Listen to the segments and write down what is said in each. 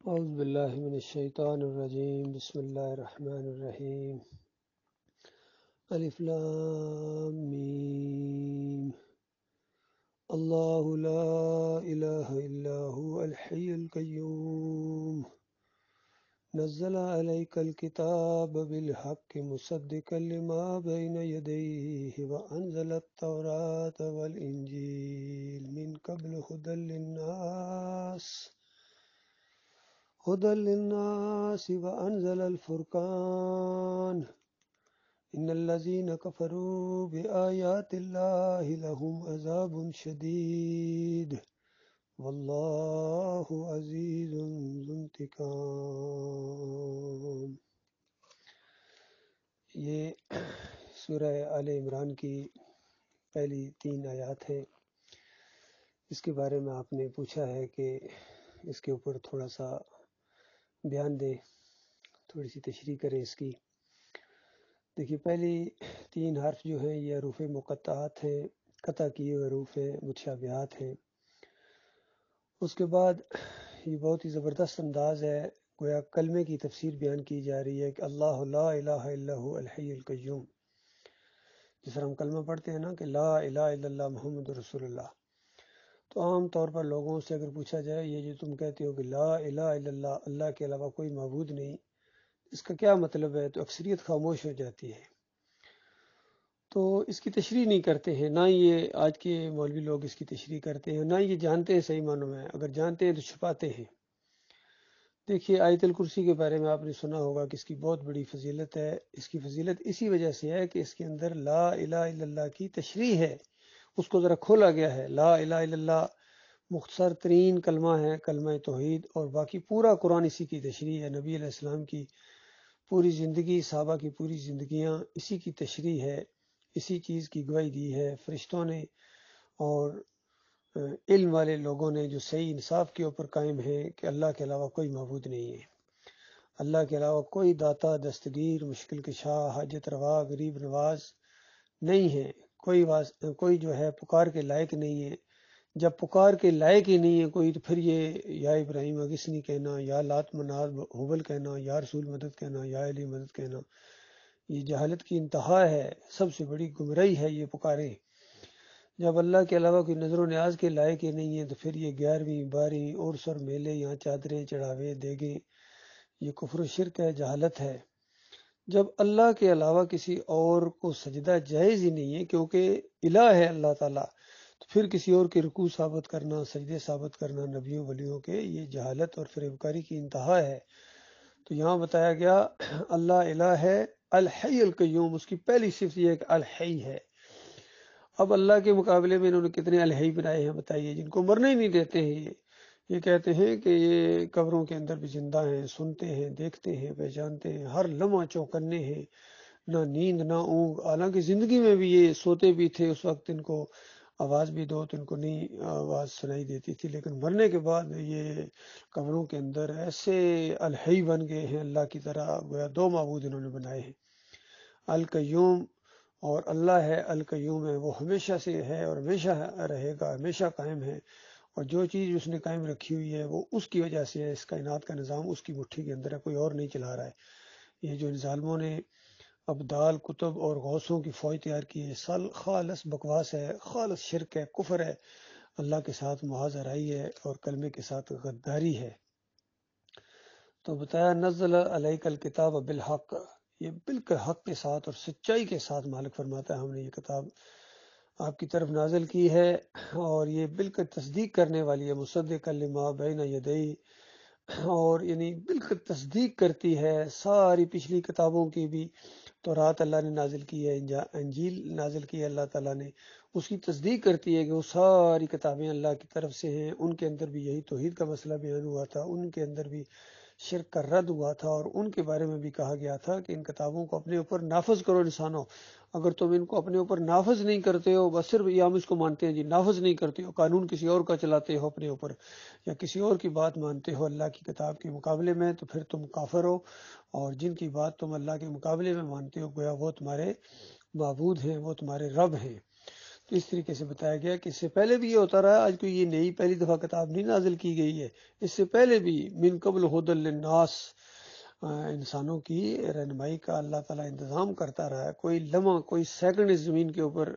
اعوذ باللہ من الشیطان الرجیم بسم اللہ الرحمن الرحیم الف لام میم اللہ لا الہ الا هو الحی القیوم نزل علیک الکتاب بالحق مصدقا لما بین یدیہ وانزل التوراۃ والانجیل من قبل هدى للناس وأنزل الفرقان إن الذين كفروا بآيات الله لهم عذاب شديد والله عزيز ذو انتقام۔ یہ سورہ آل عمران کی پہلی 3 آیات ہیں۔ اس کے بارے میں آپ نے پوچھا ہے کہ اس کے اوپر تھوڑا سا بیان دیں، تھوڑی سی تشریح کریں اس کی۔ دیکھیے، پہلی 3 حرف جو ہیں یہ حروف مقطعات ہیں، قطع کیے ہوئے حروف ہیں، متشابہات ہیں۔ اس کے بعد یہ بہت ہی زبردست انداز ہے، گویا کلمے کی تفسیر بیان کی جا رہی ہے کہ اللہ لا الہ الا هو الحی القیوم۔ جس طرح ہم کلمہ پڑھتے ہیں نا کہ لا الہ الا اللہ محمد رسول اللہ، تو عام طور پر لوگوں سے اگر پوچھا جائے یہ جو تم کہتے ہو کہ لا الہ الا اللہ، اللہ کے علاوہ کوئی معبود نہیں، اس کا کیا مطلب ہے، تو اکثریت خاموش ہو جاتی ہے، تو اس کی تشریح نہیں کرتے ہیں۔ نہ یہ آج کے مولوی لوگ اس کی تشریح کرتے ہیں، نہ یہ جانتے ہیں صحیح معنوں میں، اگر جانتے ہیں تو چھپاتے ہیں۔ دیکھیے، آیت الکرسی کے بارے میں آپ نے سنا ہوگا کہ اس کی بہت بڑی فضیلت ہے۔ اس کی فضیلت اسی وجہ سے ہے کہ اس کے اندر لا الہ الا اللہ کی تشریح ہے، اس کو ذرا کھولا گیا ہے۔ لا الہ الا اللہ مختصر ترین کلمہ ہے، کلمہ توحید، اور باقی پورا قرآن اسی کی تشریح ہے۔ نبی علیہ السلام کی پوری زندگی، صحابہ کی پوری زندگیاں اسی کی تشریح ہے، اسی چیز کی گواہی دی ہے فرشتوں نے اور علم والے لوگوں نے جو صحیح انصاف کے اوپر قائم ہیں کہ اللہ کے علاوہ کوئی معبود نہیں ہے، اللہ کے علاوہ کوئی داتا، دستگیر، مشکل کشا، حاجت روا، غریب نواز نہیں ہے، کوئی جو ہے پکار کے لائق نہیں ہے۔ جب پکار کے لائق ہی نہیں ہے کوئی، تو پھر یہ یا ابراہیم اگسنی کہنا، یا لات منات حبل کہنا، یا رسول مدد کہنا، یا علی مدد کہنا، یہ جہالت کی انتہا ہے، سب سے بڑی گمراہی ہے یہ پکاریں۔ جب اللہ کے علاوہ کوئی نظر و نیاز کے لائق ہی نہیں ہے، تو پھر یہ 11ویں 12ویں اور سر میلے، یہاں چادریں چڑھاوے دیگیں، یہ کفر و شرک ہے، جہالت ہے۔ جب اللہ کے علاوہ کسی اور کو سجدہ جائز ہی نہیں ہے، کیونکہ الہ ہے اللہ تعالیٰ، تو پھر کسی اور کے رکوع ثابت کرنا، سجدے ثابت کرنا نبیوں ولیوں کے، یہ جہالت اور فریبکاری کی انتہا ہے۔ تو یہاں بتایا گیا اللہ الہ ہے، الحی القیوم، اس کی پہلی صفت یہ ہے کہ الحی ہے۔ اب اللہ کے مقابلے میں انہوں نے کتنے الحی بنائے ہیں بتائیے، جن کو مرنے ہی نہیں دیتے ہیں۔ یہ کہتے ہیں کہ یہ قبروں کے اندر بھی زندہ ہیں، سنتے ہیں، دیکھتے ہیں، پہچانتے ہیں، ہر لمحہ چوکنے ہیں، نہ نیند نہ اونگ۔ حالانکہ زندگی میں بھی یہ سوتے بھی تھے، اس وقت ان کو آواز بھی دو تو ان کو نہیں آواز سنائی دیتی تھی، لیکن مرنے کے بعد یہ قبروں کے اندر ایسے الحی بن گئے ہیں اللہ کی طرح، گویا 2 معبود انہوں نے بنائے ہیں، القیوم اور اللہ ہے القیوم ہے، وہ ہمیشہ سے ہے اور ہمیشہ رہے گا، ہمیشہ قائم ہے، اور جو چیز اس نے قائم رکھی ہوئی ہے وہ اس کی وجہ سے ہے، اس کائنات کا نظام اس کی مٹھی کے اندر ہے، کوئی اور نہیں چلا رہا ہے۔ یہ جو ظالموں نے ابدال، کتب اور غوثوں کی فوج تیار کی ہے، خالص بکواس ہے، خالص شرک ہے، کفر ہے، اللہ کے ساتھ محاذ آرائی ہے اور کلمے کے ساتھ غداری ہے۔ تو بتایا نزل علیک الکتاب بالحق، یہ بالکل حق کے ساتھ اور سچائی کے ساتھ مالک فرماتا ہے ہم نے یہ کتاب آپ کی طرف نازل کی ہے، اور یہ بالکل تصدیق کرنے والی ہے، مصدقا لما بین یدیہ، اور یعنی بالکل تصدیق کرتی ہے ساری پچھلی کتابوں کی بھی۔ تورات اللہ نے نازل کی ہے، انجیل نازل کی ہے اللہ تعالیٰ نے، اس کی تصدیق کرتی ہے کہ وہ ساری کتابیں اللہ کی طرف سے ہیں، ان کے اندر بھی یہی توحید کا مسئلہ بیان ہوا تھا، ان کے اندر بھی شرک کا رد ہوا تھا، اور ان کے بارے میں بھی کہا گیا تھا کہ ان کتابوں کو اپنے اوپر نافذ کرو انسانوں، اگر تم ان کو اپنے اوپر نافذ نہیں کرتے ہو، بس صرف یہ ہم اس کو مانتے ہیں جی، نافذ نہیں کرتے ہو، قانون کسی اور کا چلاتے ہو اپنے اوپر، یا کسی اور کی بات مانتے ہو اللہ کی کتاب کے مقابلے میں، تو پھر تم کافر ہو، اور جن کی بات تم اللہ کے مقابلے میں مانتے ہو گویا وہ تمہارے معبود ہیں، وہ تمہارے رب ہیں۔ تو اس طریقے سے بتایا گیا کہ اس سے پہلے بھی یہ ہوتا رہا، آج کوئی یہ نئی پہلی دفعہ کتاب نہیں نازل کی گئی ہے، اس سے پہلے بھی من قبل ہدی للناس انسانوں کی رہنمائی کا اللہ تعالیٰ انتظام کرتا رہا ہے۔ کوئی لمحہ، کوئی سیکنڈ اس زمین کے اوپر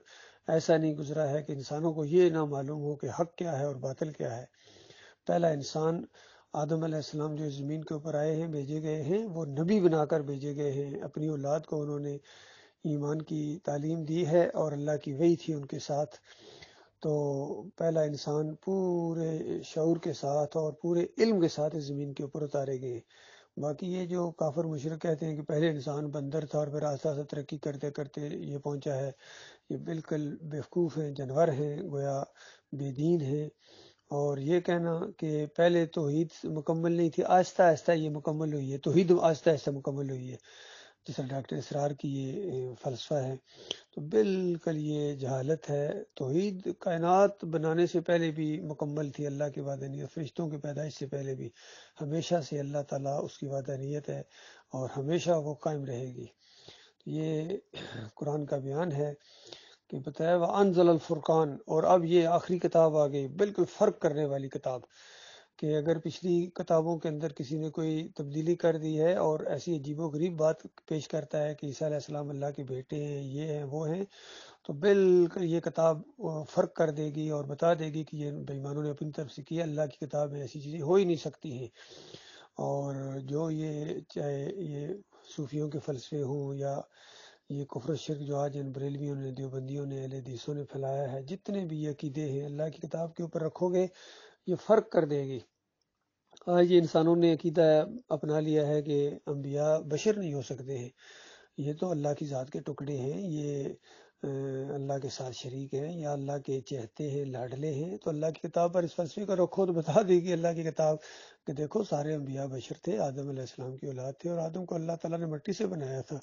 ایسا نہیں گزرا ہے کہ انسانوں کو یہ نہ معلوم ہو کہ حق کیا ہے اور باطل کیا ہے۔ پہلا انسان آدم علیہ السلام جو زمین کے اوپر آئے ہیں، بھیجے گئے ہیں، وہ نبی بنا کر بھیجے گئے ہیں۔ اپنی اولاد کو انہوں نے ایمان کی تعلیم دی ہے اور اللہ کی وحی تھی ان کے ساتھ۔ تو پہلا انسان پورے شعور کے ساتھ اور پورے علم کے ساتھ اس زمین کے اوپر اتارے گئے۔ باقی یہ جو کافر مشرک کہتے ہیں کہ پہلے انسان بندر تھا اور پھر آہستہ آہستہ ترقی کرتے کرتے یہ پہنچا ہے، یہ بالکل بیوقوف ہیں، جانور ہیں، گویا بے دین ہیں۔ اور یہ کہنا کہ پہلے توحید مکمل نہیں تھی، آہستہ آہستہ یہ مکمل ہوئی ہے، توحید آہستہ آہستہ مکمل ہوئی ہے، جیسا ڈاکٹر اسرار کی یہ فلسفہ ہے، تو بالکل یہ جہالت ہے۔ توحید کائنات بنانے سے پہلے بھی مکمل تھی، اللہ کی وحدانیت، فرشتوں کی پیدائش سے پہلے بھی ہمیشہ سے اللہ تعالیٰ اس کی وحدانیت ہے اور ہمیشہ وہ قائم رہے گی۔ یہ قرآن کا بیان ہے کہ بتایا وَأَنزَلَ الْفُرْقَانَ، اور اب یہ آخری کتاب آ گئی، بالکل فرق کرنے والی کتاب، کہ اگر پچھلی کتابوں کے اندر کسی نے کوئی تبدیلی کر دی ہے اور ایسی عجیب و غریب بات پیش کرتا ہے کہ عیسیٰ علیہ السلام اللہ کے بیٹے ہیں، یہ ہیں وہ ہیں، تو بالکل یہ کتاب فرق کر دے گی اور بتا دے گی کہ یہ بے ایمانوں نے اپنی طرف سے کیا، اللہ کی کتاب میں ایسی چیزیں ہو ہی نہیں سکتی ہیں۔ اور جو یہ چاہے یہ صوفیوں کے فلسفے ہوں یا یہ کفر و شرک جو آج ان بریلویوں نے، دیوبندیوں نے، اہل حدیثوں نے پھیلایا ہے، جتنے بھی یہ عقیدے ہیں اللہ کی کتاب کے اوپر رکھو گے یہ فرق کر دے گی۔ آج یہ انسانوں نے عقیدہ اپنا لیا ہے کہ انبیاء بشر نہیں ہو سکتے ہیں، یہ تو اللہ کی ذات کے ٹکڑے ہیں، یہ اللہ کے ساتھ شریک ہیں یا اللہ کے چہتے ہیں، لاڈلے ہیں۔ تو اللہ کی کتاب پر اس فلسفے کو رکھو تو بتا دے گی اللہ کی کتاب کہ دیکھو سارے انبیاء بشر تھے، آدم علیہ السلام کی اولاد تھے، اور آدم کو اللہ تعالیٰ نے مٹی سے بنایا تھا،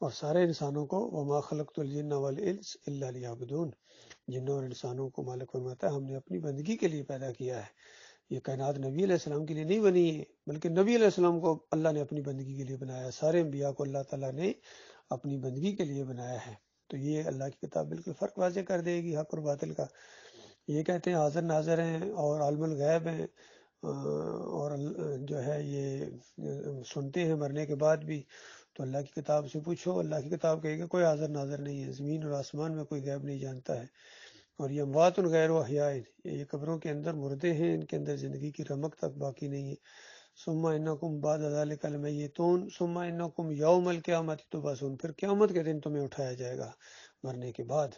اور سارے انسانوں کو وما خلقت الجن والانس الا لیعبدون، جنوں اور انسانوں کو مالک فرماتا ہے ہم نے اپنی بندگی کے لیے پیدا کیا ہے۔ یہ کائنات نبی علیہ السلام کے لیے نہیں بنی ہے، بلکہ نبی علیہ السلام کو اللہ نے اپنی بندگی کے لیے بنایا ہے، سارے انبیاء کو اللہ تعالیٰ نے اپنی بندگی کے لیے بنایا ہے۔ تو یہ اللہ کی کتاب بالکل فرق واضح کر دے گی حق اور باطل کا۔ یہ کہتے ہیں حاضر ناظر ہیں اور عالم الغیب ہیں، اور جو ہے یہ سنتے ہیں مرنے کے بعد بھی، تو اللہ کی کتاب سے پوچھو، اللہ کی کتاب کہے گا کوئی حاضر ناظر نہیں ہے، زمین اور آسمان میں کوئی غیب نہیں جانتا ہے، اور یہ اموات غیر احیاء، یہ قبروں کے اندر مردے ہیں، ان کے اندر زندگی کی رمق تک باقی نہیں ہے۔ ثم انکم بعد ذلک لمیتون ثم انکم یوم القیامت تبعثون، پھر قیامت کے دن تمہیں اٹھایا جائے گا مرنے کے بعد۔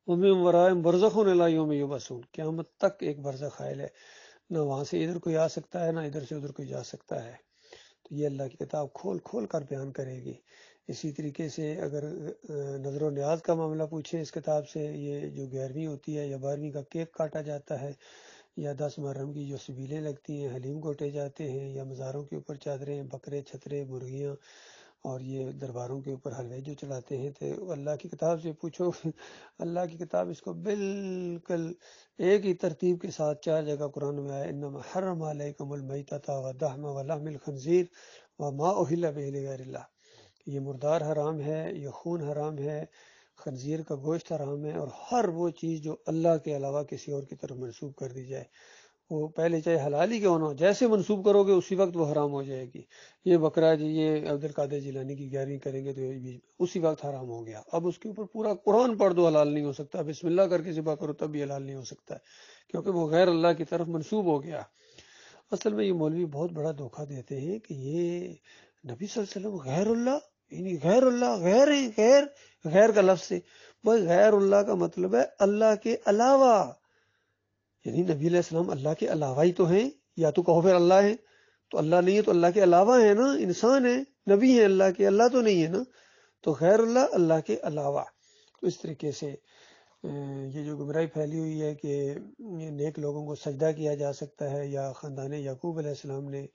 ومن ورائہم برزخ الی یوم یبعثون، قیامت تک ایک برزخ حائل ہے، نہ وہاں سے ادھر کوئی آ سکتا ہے، نہ ادھر سے ادھر کوئی جا سکتا ہے۔ تو یہ اللہ کی کتاب کھول کھول کر بیان کرے گی۔ اسی طریقے سے اگر نظر و نیاز کا معاملہ پوچھیں اس کتاب سے، یہ جو 11ویں ہوتی ہے یا 12ویں کا کیک کاٹا جاتا ہے، یا 10 محرم کی جو سبیلیں لگتی ہیں، حلیم کوٹے جاتے ہیں، یا مزاروں کے اوپر چادریں، بکرے، چھترے، مرغیاں، اور یہ درباروں کے اوپر حلوے جو چلاتے ہیں، تو اللہ کی کتاب سے پوچھو، اللہ کی کتاب اس کو بالکل ایک ہی ترتیب کے ساتھ 4 جگہ قرآن میں آیا، انما حرم علیکم المیتۃ والدم ولحم الخنزیر وما اہل بہ لغیر اللہ، یہ مردار حرام ہے، یہ خون حرام ہے، خنزیر کا گوشت حرام ہے، اور ہر وہ چیز جو اللہ کے علاوہ کسی اور کی طرف منسوب کر دی جائے، وہ پہلے چاہے حلال ہی کیوں نہ ہو، جیسے منسوب کرو گے اسی وقت وہ حرام ہو جائے گی۔ یہ بکرا جی یہ عبد القادر جیلانی کی 11ویں کریں گے تو یہ اسی وقت حرام ہو گیا، اب اس کے اوپر پورا قرآن پڑھ دو حلال نہیں ہو سکتا، بسم اللہ کر کے ذبح کرو تب بھی حلال نہیں ہو سکتا ہے، کیونکہ وہ غیر اللہ کی طرف منسوب ہو گیا۔ اصل میں یہ مولوی بہت بڑا دھوکہ دیتے ہیں کہ یہ نبی صلی اللہ علیہ وسلم غیر اللہ، یعنی غیر اللہ، غیر ہے، غیر، غیر کا لفظ ہے، بھائی غیر اللہ کا مطلب ہے اللہ کے علاوہ، یعنی نبی علیہ السلام اللہ کے علاوہ ہی تو ہیں، یا تو کہو پھر اللہ ہے، تو اللہ نہیں ہے تو اللہ کے علاوہ ہے نا، انسان ہے، نبی ہے اللہ کے، اللہ تو نہیں ہے نا، تو غیر اللہ اللہ کے علاوہ۔ تو اس طریقے سے یہ جو گمراہی پھیلی ہوئی ہے کہ نیک لوگوں کو سجدہ کیا جا سکتا ہے، یا خاندان یعقوب علیہ السلام نے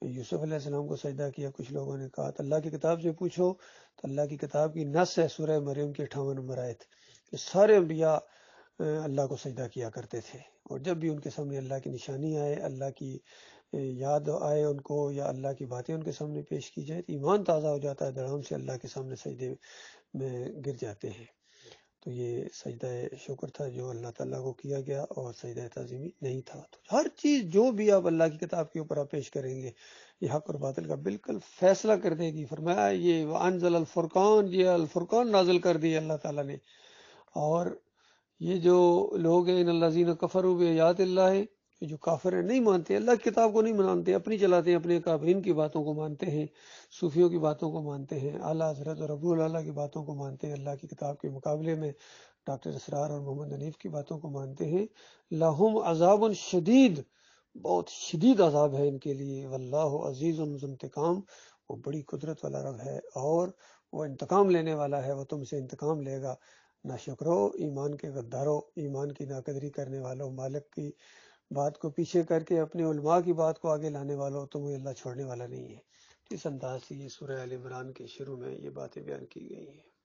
یوسف علیہ السلام کو سجدہ کیا، کچھ لوگوں نے کہا، تو اللہ کی کتاب سے پوچھو، تو اللہ کی کتاب کی نص ہے سورہ مریم کی 58 نمبر آیت، کہ سارے انبیاء اللہ کو سجدہ کیا کرتے تھے، اور جب بھی ان کے سامنے اللہ کی نشانی آئے، اللہ کی یاد آئے ان کو، یا اللہ کی باتیں ان کے سامنے پیش کی جائے، تو ایمان تازہ ہو جاتا ہے، دڑام سے اللہ کے سامنے سجدے میں گر جاتے ہیں۔ تو یہ سجدہ شکر تھا جو اللہ تعالیٰ کو کیا گیا، اور سجدہ تعظیمی نہیں تھا۔ تو ہر چیز جو بھی آپ اللہ کی کتاب کے اوپر آپ پیش کریں گے، یہ حق اور باطل کا بالکل فیصلہ کر دے گی۔ فرمایا یہ وانزل الفرقان، یہ الفرقان نازل کر دی اللہ تعالیٰ نے۔ اور یہ جو لوگ ہیں ان الذین کفروا بآیات اللہ، جو کافر ہیں، نہیں مانتے اللہ کی کتاب کو، نہیں مانتے، اپنی چلاتے ہیں، اپنے اکابرین کی باتوں کو مانتے ہیں، صوفیوں کی باتوں کو مانتے ہیں، اعلیٰ حضرت اور ابو اللہ کی باتوں کو مانتے ہیں، اللہ کی کتاب کے مقابلے میں ڈاکٹر اسرار اور محمد حنیف کی باتوں کو مانتے ہیں۔ لہم عذاب شدید، بہت شدید عذاب ہے ان کے لیے۔ واللہ عزیز ذو انتقام، وہ بڑی قدرت والا رب ہے اور وہ انتقام لینے والا ہے، وہ تم سے انتقام لے گا۔ نہ شکرو، ایمان کے غدارو، ایمان کی ناقدری کرنے والوں، مالک کی بات کو پیچھے کر کے اپنے علماء کی بات کو آگے لانے والوں، تمہیں اللہ چھوڑنے والا نہیں ہے۔ اس انداز سے یہ سورہ آل عمران کے شروع میں یہ باتیں بیان کی گئی ہیں۔